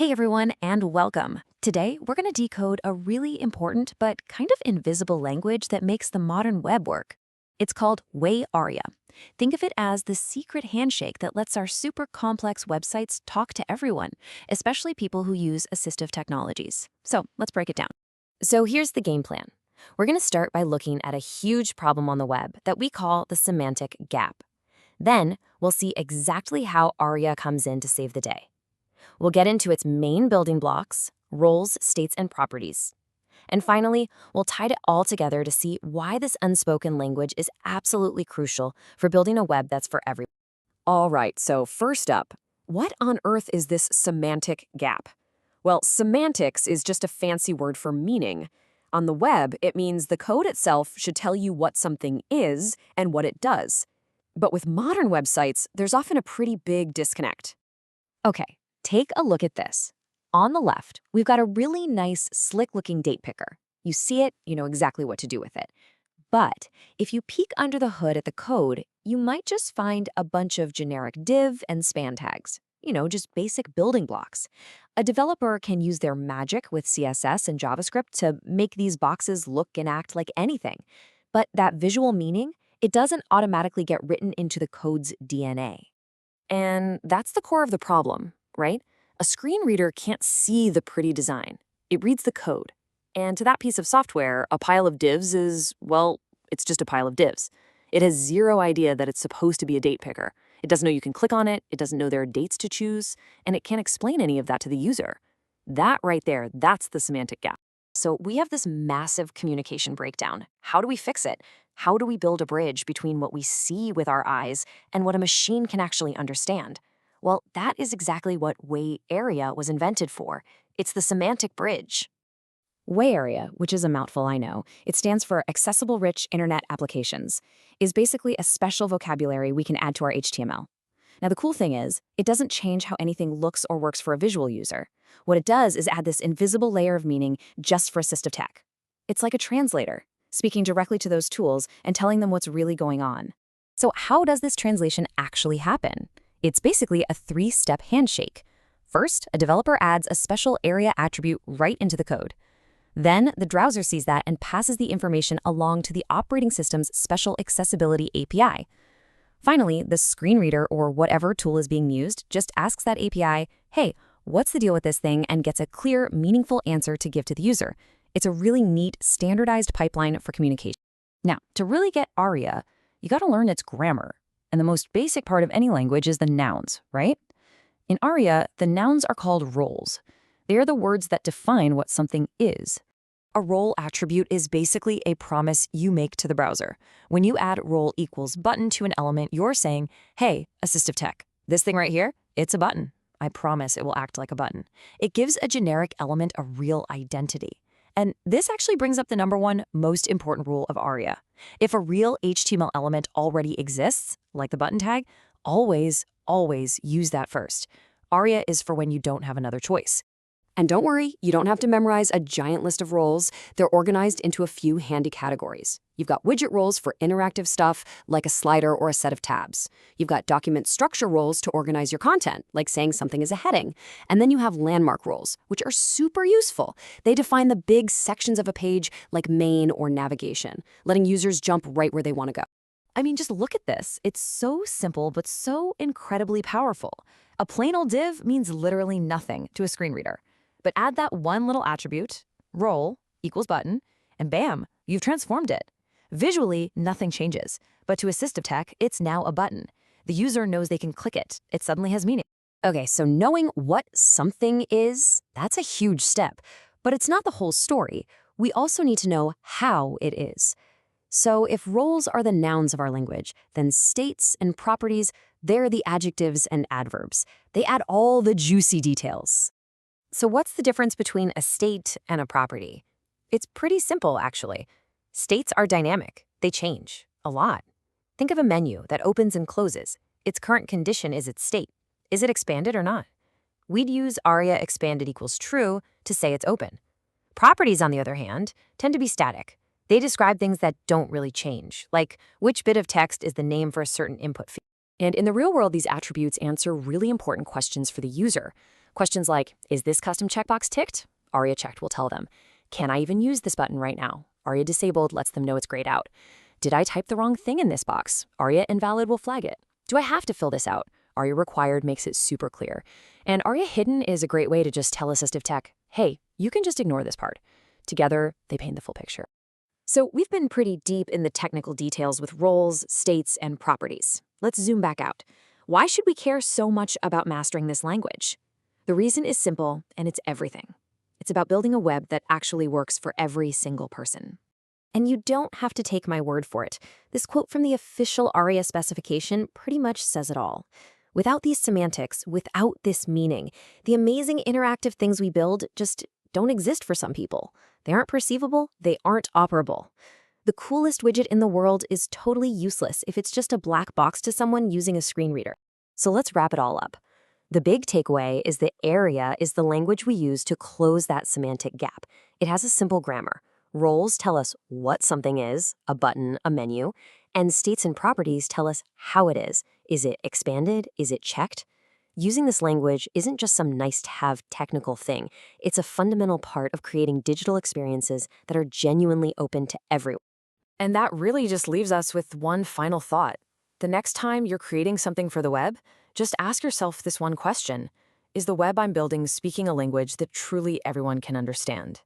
Hey everyone, and welcome. Today, we're going to decode a really important but kind of invisible language that makes the modern web work. It's called Way Aria. Think of it as the secret handshake that lets our super complex websites talk to everyone, especially people who use assistive technologies. So let's break it down. So here's the game plan. We're going to start by looking at a huge problem on the web that we call the semantic gap. Then, we'll see exactly how Aria comes in to save the day. We'll get into its main building blocks, roles, states, and properties. And finally, we'll tie it all together to see why this unspoken language is absolutely crucial for building a web that's for everyone. All right, so first up, what on earth is this semantic gap? Well, semantics is just a fancy word for meaning. On the web, it means the code itself should tell you what something is and what it does. But with modern websites, there's often a pretty big disconnect. Okay, take a look at this. On the left, we've got a really nice, slick-looking date picker. You see it, you know exactly what to do with it. But if you peek under the hood at the code, you might just find a bunch of generic div and span tags. Just basic building blocks. A developer can use their magic with CSS and JavaScript to make these boxes look and act like anything. But that visual meaning, it doesn't automatically get written into the code's DNA. And that's the core of the problem, right? A screen reader can't see the pretty design. It reads the code. And to that piece of software, a pile of divs is, well, it's just a pile of divs. It has zero idea that it's supposed to be a date picker. It doesn't know you can click on it, it doesn't know there are dates to choose, and it can't explain any of that to the user. That right there, that's the semantic gap. So we have this massive communication breakdown. How do we fix it? How do we build a bridge between what we see with our eyes and what a machine can actually understand? Well, that is exactly what Way Area was invented for. It's the semantic bridge. Way Area, which is a mouthful, I know, it stands for Accessible Rich Internet Applications, is basically a special vocabulary we can add to our HTML. Now, the cool thing is, it doesn't change how anything looks or works for a visual user. What it does is add this invisible layer of meaning just for assistive tech. It's like a translator, speaking directly to those tools and telling them what's really going on. So how does this translation actually happen? It's basically a three-step handshake. First, a developer adds a special area attribute right into the code. Then, the browser sees that and passes the information along to the operating system's special accessibility API. Finally, the screen reader or whatever tool is being used just asks that API, hey, what's the deal with this thing, and gets a clear, meaningful answer to give to the user. It's a really neat, standardized pipeline for communication. Now, to really get Aria, you got to learn its grammar. And the most basic part of any language is the nouns, right? In Aria, the nouns are called roles. They are the words that define what something is. A role attribute is basically a promise you make to the browser. When you add role equals button to an element, you're saying, hey, assistive tech, this thing right here, it's a button. I promise it will act like a button. It gives a generic element a real identity. And this actually brings up the number one most important rule of Aria. If a real HTML element already exists, like the button tag, always use that first. Aria is for when you don't have another choice. And don't worry, you don't have to memorize a giant list of roles. They're organized into a few handy categories. You've got widget roles for interactive stuff, like a slider or a set of tabs. You've got document structure roles to organize your content, like saying something is a heading. And then you have landmark roles, which are super useful. They define the big sections of a page, like main or navigation, letting users jump right where they want to go. I mean, just look at this. It's so simple, but so incredibly powerful. A plain old div means literally nothing to a screen reader. But add that one little attribute, role equals button, and bam, you've transformed it. Visually, nothing changes, but to assistive tech, it's now a button. The user knows they can click it. It suddenly has meaning. Okay, so knowing what something is, that's a huge step. But it's not the whole story. We also need to know how it is. So if roles are the nouns of our language, then states and properties, they're the adjectives and adverbs. They add all the juicy details. So what's the difference between a state and a property? It's pretty simple, actually. States are dynamic. They change a lot. Think of a menu that opens and closes. Its current condition is its state. Is it expanded or not? We'd use aria expanded equals true to say it's open. Properties, on the other hand, tend to be static. They describe things that don't really change, like which bit of text is the name for a certain input field. And in the real world, these attributes answer really important questions for the user, Questions like, is this custom checkbox ticked? ARIA checked will tell them. Can I even use this button right now? ARIA disabled lets them know it's grayed out. Did I type the wrong thing in this box? ARIA invalid will flag it. Do I have to fill this out? ARIA required makes it super clear. And ARIA hidden is a great way to just tell Assistive Tech, hey, you can just ignore this part. Together, they paint the full picture. So we've been pretty deep in the technical details with roles, states, and properties. Let's zoom back out. Why should we care so much about mastering this language? The reason is simple, and it's everything. It's about building a web that actually works for every single person. And you don't have to take my word for it. This quote from the official ARIA specification pretty much says it all. Without these semantics, without this meaning, the amazing interactive things we build just don't exist for some people. They aren't perceivable, they aren't operable. The coolest widget in the world is totally useless if it's just a black box to someone using a screen reader. So let's wrap it all up. The big takeaway is that ARIA is the language we use to close that semantic gap. It has a simple grammar. Roles tell us what something is, a button, a menu, and states and properties tell us how it is. Is it expanded? Is it checked? Using this language isn't just some nice-to-have technical thing. It's a fundamental part of creating digital experiences that are genuinely open to everyone. And that really just leaves us with one final thought. The next time you're creating something for the web, just ask yourself this one question. Is the web I'm building speaking a language that truly everyone can understand?